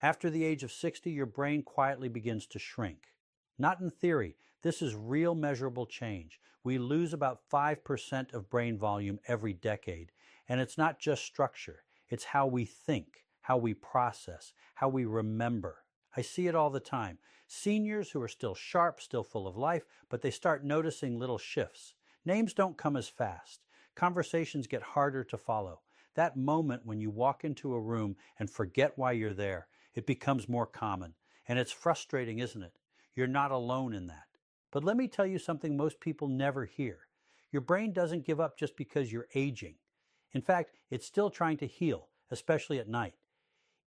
After the age of 60, your brain quietly begins to shrink. Not in theory. This is real measurable change. We lose about 5% of brain volume every decade. And it's not just structure. It's how we think, how we process, how we remember. I see it all the time. Seniors who are still sharp, still full of life, but they start noticing little shifts. Names don't come as fast. Conversations get harder to follow. That moment when you walk into a room and forget why you're there, it becomes more common. And it's frustrating, isn't it? You're not alone in that. But let me tell you something most people never hear. Your brain doesn't give up just because you're aging. In fact, it's still trying to heal, especially at night.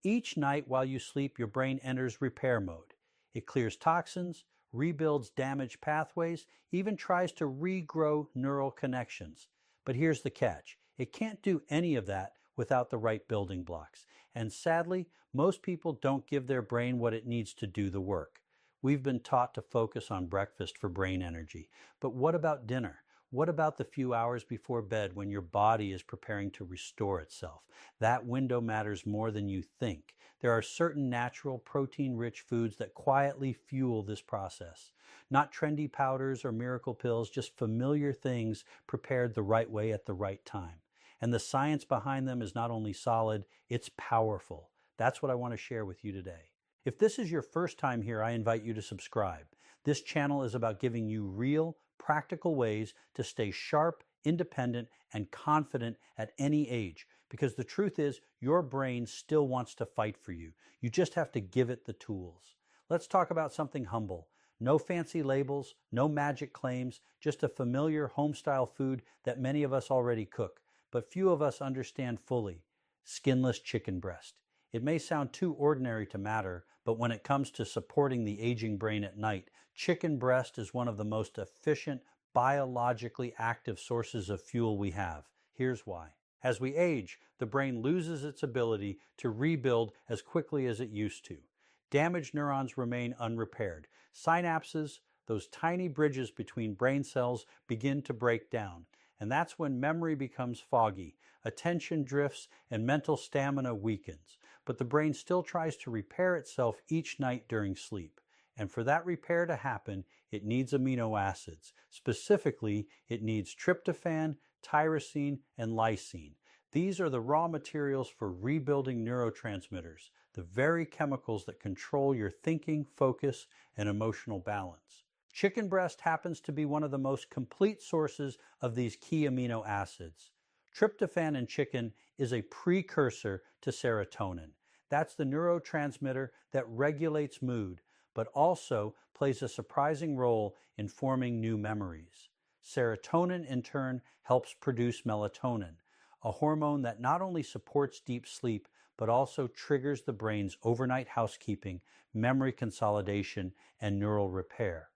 Each night while you sleep, your brain enters repair mode. It clears toxins, rebuilds damaged pathways, even tries to regrow neural connections. But here's the catch. It can't do any of that without the right building blocks. And sadly, most people don't give their brain what it needs to do the work. We've been taught to focus on breakfast for brain energy. But what about dinner? What about the few hours before bed when your body is preparing to restore itself? That window matters more than you think. There are certain natural, protein-rich foods that quietly fuel this process. Not trendy powders or miracle pills, just familiar things prepared the right way at the right time. And the science behind them is not only solid, it's powerful. That's what I want to share with you today. If this is your first time here, I invite you to subscribe. This channel is about giving you real, practical ways to stay sharp, independent, and confident at any age. Because the truth is, your brain still wants to fight for you. You just have to give it the tools. Let's talk about something humble. No fancy labels, no magic claims, just a familiar home-style food that many of us already cook, but few of us understand fully. Skinless chicken breast. It may sound too ordinary to matter, but when it comes to supporting the aging brain at night, chicken breast is one of the most efficient, biologically active sources of fuel we have. Here's why. As we age, the brain loses its ability to rebuild as quickly as it used to. Damaged neurons remain unrepaired. Synapses, those tiny bridges between brain cells, begin to break down. And that's when memory becomes foggy, attention drifts, and mental stamina weakens. But the brain still tries to repair itself each night during sleep. And for that repair to happen, it needs amino acids. Specifically, it needs tryptophan, tyrosine, and lysine. These are the raw materials for rebuilding neurotransmitters, the very chemicals that control your thinking, focus, and emotional balance. Chicken breast happens to be one of the most complete sources of these key amino acids. Tryptophan in chicken is a precursor to serotonin. That's the neurotransmitter that regulates mood, but also plays a surprising role in forming new memories. Serotonin, in turn, helps produce melatonin, a hormone that not only supports deep sleep, but also triggers the brain's overnight housekeeping, memory consolidation, and neural repair.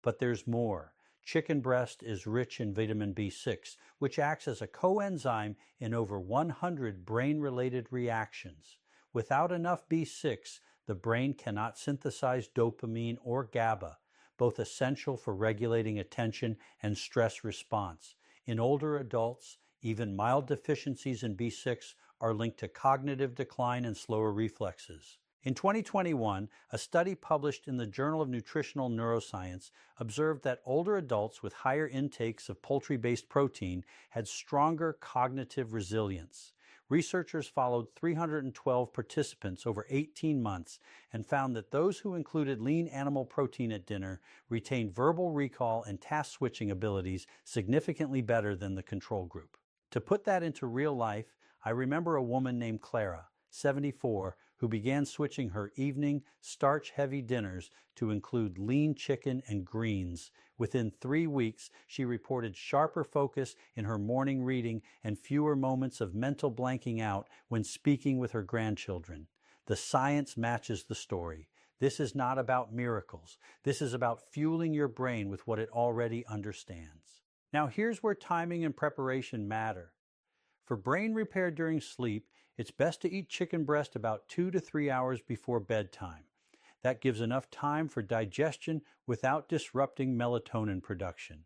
But there's more. Chicken breast is rich in vitamin B6, which acts as a coenzyme in over 100 brain-related reactions. Without enough B6, the brain cannot synthesize dopamine or GABA, both essential for regulating attention and stress response. In older adults, even mild deficiencies in B6 are linked to cognitive decline and slower reflexes. In 2021, a study published in the Journal of Nutritional Neuroscience observed that older adults with higher intakes of poultry-based protein had stronger cognitive resilience. Researchers followed 312 participants over 18 months and found that those who included lean animal protein at dinner retained verbal recall and task switching abilities significantly better than the control group. To put that into real life, I remember a woman named Clara, 74, who began switching her evening, starch-heavy dinners to include lean chicken and greens. Within 3 weeks, she reported sharper focus in her morning reading and fewer moments of mental blanking out when speaking with her grandchildren. The science matches the story. This is not about miracles. This is about fueling your brain with what it already understands. Now, here's where timing and preparation matter. For brain repair during sleep, it's best to eat chicken breast about 2 to 3 hours before bedtime. That gives enough time for digestion without disrupting melatonin production.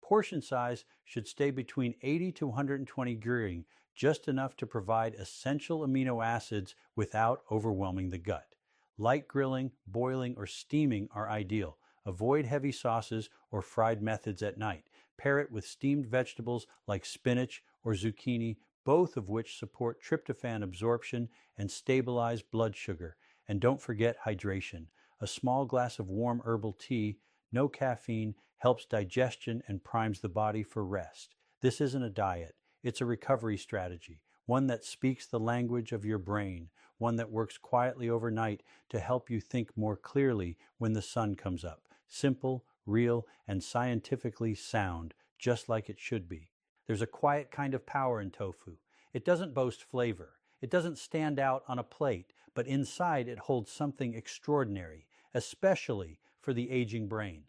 Portion size should stay between 80 to 120 grams, just enough to provide essential amino acids without overwhelming the gut. Light grilling, boiling, or steaming are ideal. Avoid heavy sauces or fried methods at night. Pair it with steamed vegetables like spinach or zucchini, both of which support tryptophan absorption and stabilize blood sugar. And don't forget hydration. A small glass of warm herbal tea, no caffeine, helps digestion and primes the body for rest. This isn't a diet. It's a recovery strategy, one that speaks the language of your brain, one that works quietly overnight to help you think more clearly when the sun comes up. Simple, real, and scientifically sound, just like it should be. There's a quiet kind of power in tofu. It doesn't boast flavor. It doesn't stand out on a plate, but inside it holds something extraordinary, especially for the aging brain.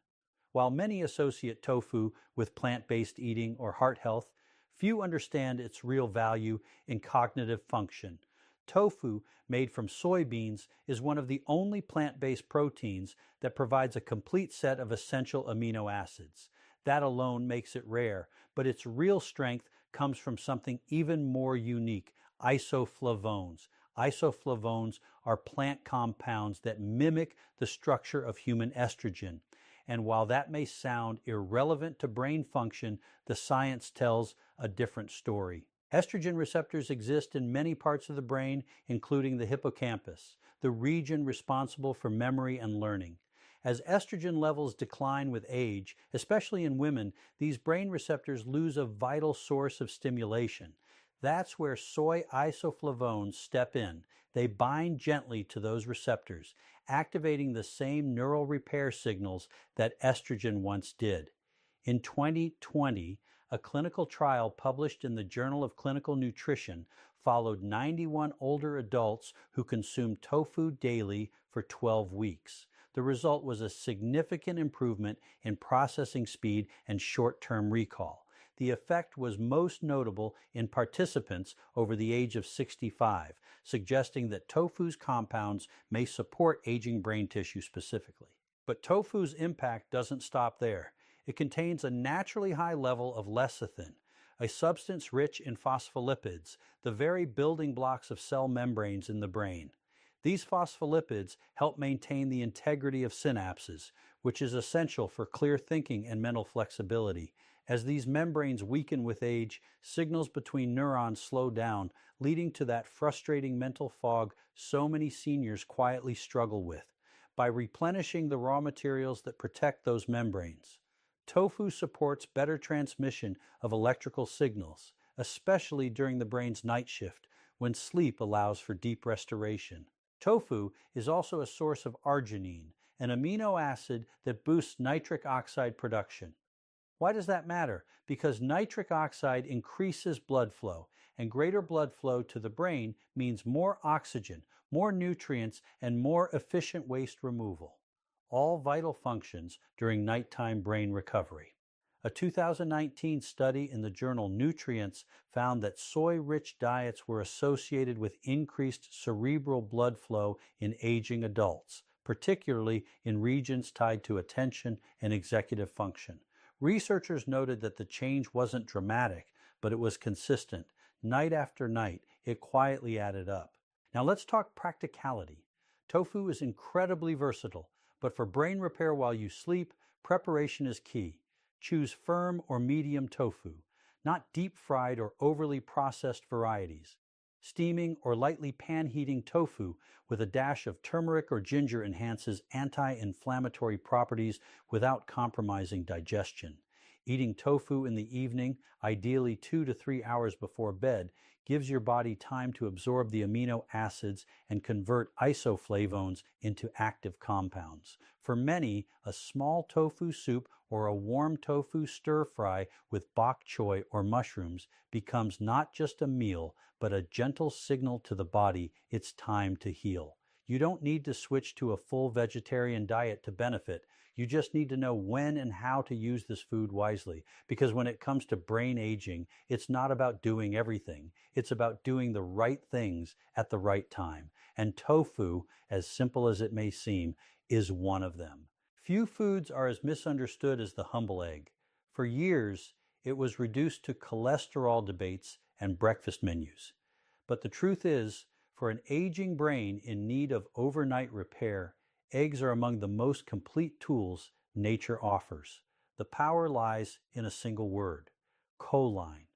While many associate tofu with plant-based eating or heart health, few understand its real value in cognitive function. Tofu, made from soybeans, is one of the only plant-based proteins that provides a complete set of essential amino acids. That alone makes it rare, but its real strength comes from something even more unique: isoflavones. Isoflavones are plant compounds that mimic the structure of human estrogen. And while that may sound irrelevant to brain function, the science tells a different story. Estrogen receptors exist in many parts of the brain, including the hippocampus, the region responsible for memory and learning. As estrogen levels decline with age, especially in women, these brain receptors lose a vital source of stimulation. That's where soy isoflavones step in. They bind gently to those receptors, activating the same neural repair signals that estrogen once did. In 2020, a clinical trial published in the Journal of Clinical Nutrition followed 91 older adults who consumed tofu daily for 12 weeks. The result was a significant improvement in processing speed and short-term recall. The effect was most notable in participants over the age of 65, suggesting that tofu's compounds may support aging brain tissue specifically. But tofu's impact doesn't stop there. It contains a naturally high level of lecithin, a substance rich in phospholipids, the very building blocks of cell membranes in the brain. These phospholipids help maintain the integrity of synapses, which is essential for clear thinking and mental flexibility. As these membranes weaken with age, signals between neurons slow down, leading to that frustrating mental fog so many seniors quietly struggle with. By replenishing the raw materials that protect those membranes, tofu supports better transmission of electrical signals, especially during the brain's night shift, when sleep allows for deep restoration. Tofu is also a source of arginine, an amino acid that boosts nitric oxide production. Why does that matter? Because nitric oxide increases blood flow, and greater blood flow to the brain means more oxygen, more nutrients, and more efficient waste removal. All vital functions during nighttime brain recovery. A 2019 study in the journal Nutrients found that soy-rich diets were associated with increased cerebral blood flow in aging adults, particularly in regions tied to attention and executive function. Researchers noted that the change wasn't dramatic, but it was consistent. Night after night, it quietly added up. Now let's talk practicality. Tofu is incredibly versatile, but for brain repair while you sleep, preparation is key. Choose firm or medium tofu, not deep-fried or overly processed varieties. Steaming or lightly pan-heating tofu with a dash of turmeric or ginger enhances anti-inflammatory properties without compromising digestion. Eating tofu in the evening, ideally 2 to 3 hours before bed, gives your body time to absorb the amino acids and convert isoflavones into active compounds. For many, a small tofu soup or a warm tofu stir-fry with bok choy or mushrooms becomes not just a meal, but a gentle signal to the body it's time to heal. You don't need to switch to a full vegetarian diet to benefit. You just need to know when and how to use this food wisely, because when it comes to brain aging, it's not about doing everything. It's about doing the right things at the right time. And tofu, as simple as it may seem, is one of them. Few foods are as misunderstood as the humble egg. For years, it was reduced to cholesterol debates and breakfast menus. But the truth is, For an aging brain in need of overnight repair, eggs are among the most complete tools nature offers. The power lies in a single word: choline.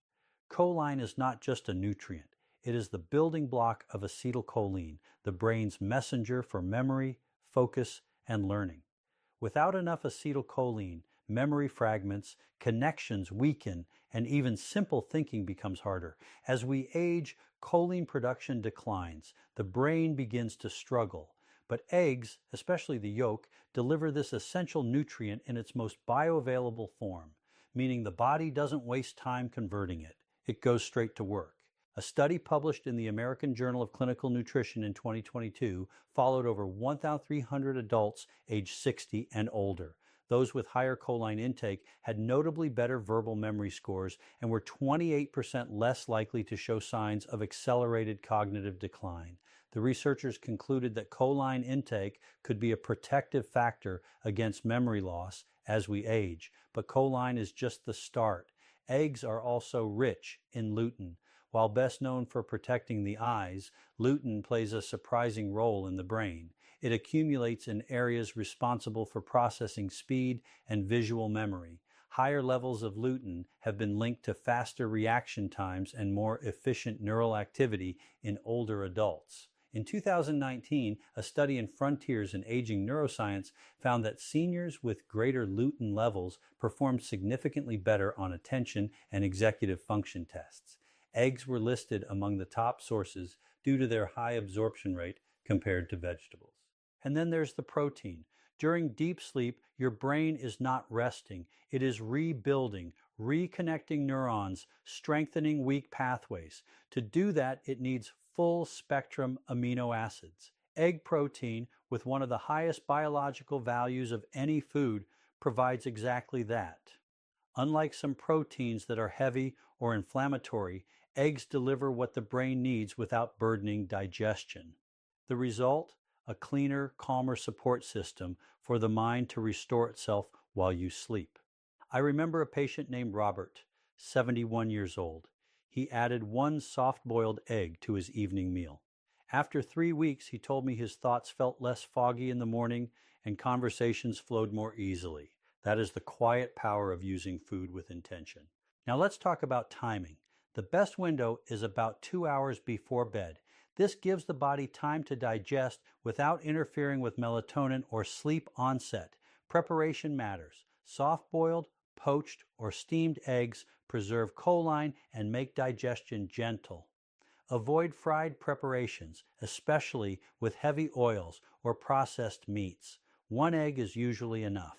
Choline is not just a nutrient. It is the building block of acetylcholine, the brain's messenger for memory, focus, and learning. Without enough acetylcholine, memory fragments, connections weaken, and even simple thinking becomes harder. As we age, choline production declines. The brain begins to struggle. But eggs, especially the yolk, deliver this essential nutrient in its most bioavailable form, meaning the body doesn't waste time converting it. It goes straight to work. A study published in the American Journal of Clinical Nutrition in 2022 followed over 1,300 adults aged 60 and older. Those with higher choline intake had notably better verbal memory scores and were 28% less likely to show signs of accelerated cognitive decline. The researchers concluded that choline intake could be a protective factor against memory loss as we age, but choline is just the start. Eggs are also rich in lutein. While best known for protecting the eyes, lutein plays a surprising role in the brain. It accumulates in areas responsible for processing speed and visual memory. Higher levels of lutein have been linked to faster reaction times and more efficient neural activity in older adults. In 2019, a study in Frontiers in Aging Neuroscience found that seniors with greater lutein levels performed significantly better on attention and executive function tests. Eggs were listed among the top sources due to their high absorption rate compared to vegetables. And then there's the protein. During deep sleep, your brain is not resting. It is rebuilding, reconnecting neurons, strengthening weak pathways. To do that, it needs full-spectrum amino acids. Egg protein, with one of the highest biological values of any food, provides exactly that. Unlike some proteins that are heavy or inflammatory, eggs deliver what the brain needs without burdening digestion. The result? A cleaner, calmer support system for the mind to restore itself while you sleep. I remember a patient named Robert, 71 years old. He added one soft-boiled egg to his evening meal. After 3 weeks, he told me his thoughts felt less foggy in the morning and conversations flowed more easily. That is the quiet power of using food with intention. Now let's talk about timing. The best window is about 2 hours before bed. This gives the body time to digest without interfering with melatonin or sleep onset. Preparation matters. Soft-boiled, poached, or steamed eggs preserve choline and make digestion gentle. Avoid fried preparations, especially with heavy oils or processed meats. 1 egg is usually enough.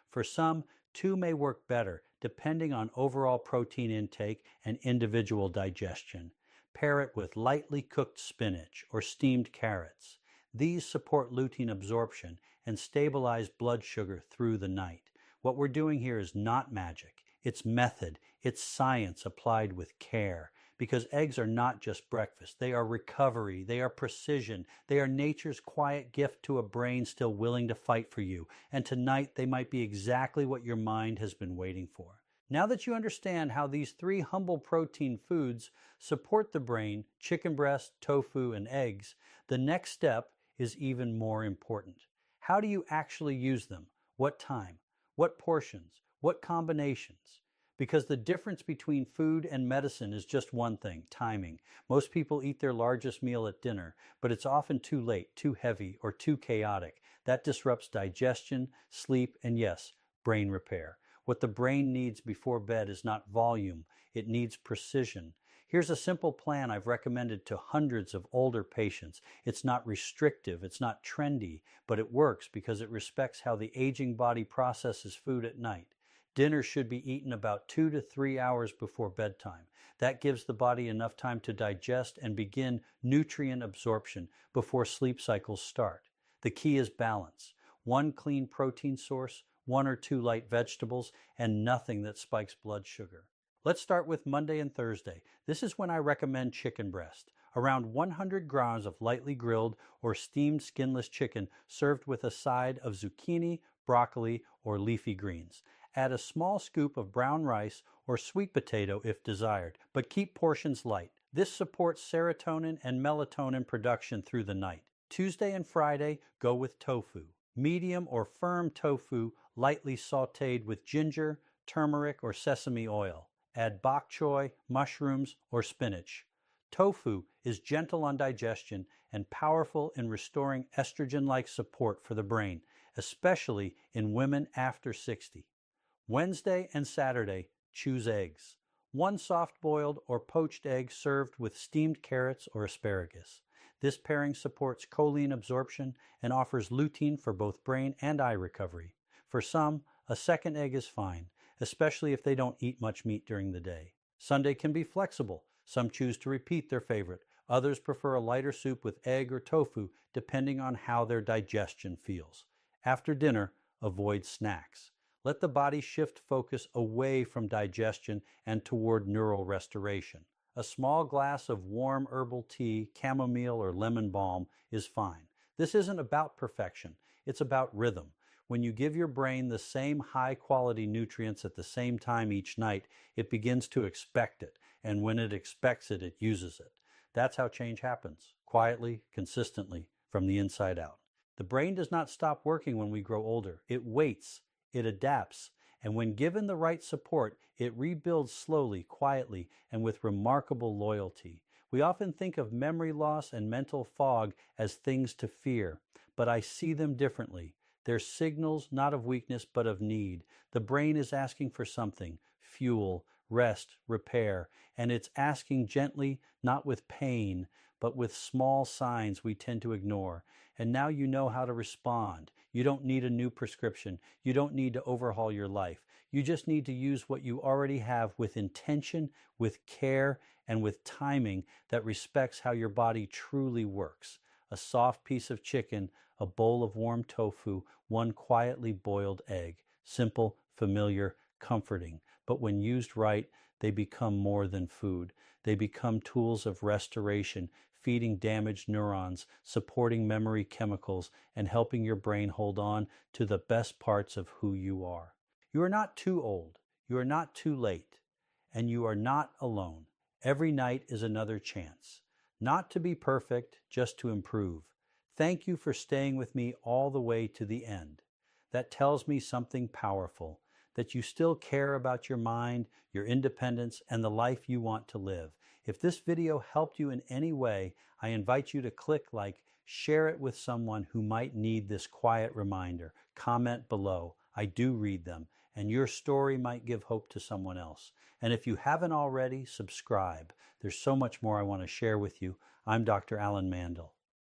For some, 2 may work better, depending on overall protein intake and individual digestion. Pair it with lightly cooked spinach or steamed carrots. These support lutein absorption and stabilize blood sugar through the night. What we're doing here is not magic. It's method. It's science applied with care. Because eggs are not just breakfast. They are recovery. They are precision. They are nature's quiet gift to a brain still willing to fight for you. And tonight they might be exactly what your mind has been waiting for. Now that you understand how these 3 humble protein foods support the brain, chicken breast, tofu, and eggs, the next step is even more important. How do you actually use them? What time? What portions? What combinations? Because the difference between food and medicine is just one thing: timing. Most people eat their largest meal at dinner, but it's often too late, too heavy, or too chaotic. That disrupts digestion, sleep, and yes, brain repair. What the brain needs before bed is not volume, it needs precision. Here's a simple plan I've recommended to hundreds of older patients. It's not restrictive, it's not trendy, but it works because it respects how the aging body processes food at night. Dinner should be eaten about 2 to 3 hours before bedtime. That gives the body enough time to digest and begin nutrient absorption before sleep cycles start. The key is balance. 1 clean protein source, 1 or 2 light vegetables, and nothing that spikes blood sugar. Let's start with Monday and Thursday. This is when I recommend chicken breast. Around 100 grams of lightly grilled or steamed skinless chicken served with a side of zucchini, broccoli, or leafy greens. Add a small scoop of brown rice or sweet potato if desired, but keep portions light. This supports serotonin and melatonin production through the night. Tuesday and Friday, go with tofu. Medium or firm tofu, lightly sauteed with ginger, turmeric, or sesame oil. Add bok choy, mushrooms, or spinach. Tofu is gentle on digestion and powerful in restoring estrogen-like support for the brain, especially in women after 60. Wednesday and Saturday, choose eggs. One soft-boiled or poached egg served with steamed carrots or asparagus. This pairing supports choline absorption and offers lutein for both brain and eye recovery. For some, a second egg is fine, especially if they don't eat much meat during the day. Sunday can be flexible. Some choose to repeat their favorite. Others prefer a lighter soup with egg or tofu, depending on how their digestion feels. After dinner, avoid snacks. Let the body shift focus away from digestion and toward neural restoration. A small glass of warm herbal tea, chamomile, or lemon balm is fine. This isn't about perfection. It's about rhythm. When you give your brain the same high-quality nutrients at the same time each night, it begins to expect it, and when it expects it, it uses it. That's how change happens, quietly, consistently, from the inside out. The brain does not stop working when we grow older. It waits, it adapts, and when given the right support, it rebuilds slowly, quietly, and with remarkable loyalty. We often think of memory loss and mental fog as things to fear, but I see them differently. They're signals not of weakness, but of need. The brain is asking for something: fuel, rest, repair, and it's asking gently, not with pain, but with small signs we tend to ignore. And now you know how to respond. You don't need a new prescription. You don't need to overhaul your life. You just need to use what you already have with intention, with care, and with timing that respects how your body truly works. A soft piece of chicken, a bowl of warm tofu, one quietly boiled egg. Simple, familiar, comforting. But when used right, they become more than food. They become tools of restoration, feeding damaged neurons, supporting memory chemicals, and helping your brain hold on to the best parts of who you are. You are not too old. You are not too late. And you are not alone. Every night is another chance. Not to be perfect, just to improve. Thank you for staying with me all the way to the end. That tells me something powerful, that you still care about your mind, your independence, and the life you want to live. If this video helped you in any way, I invite you to click like, share it with someone who might need this quiet reminder. Comment below. I do read them, and your story might give hope to someone else. And if you haven't already, subscribe. There's so much more I want to share with you. I'm Dr. Alan Mandell.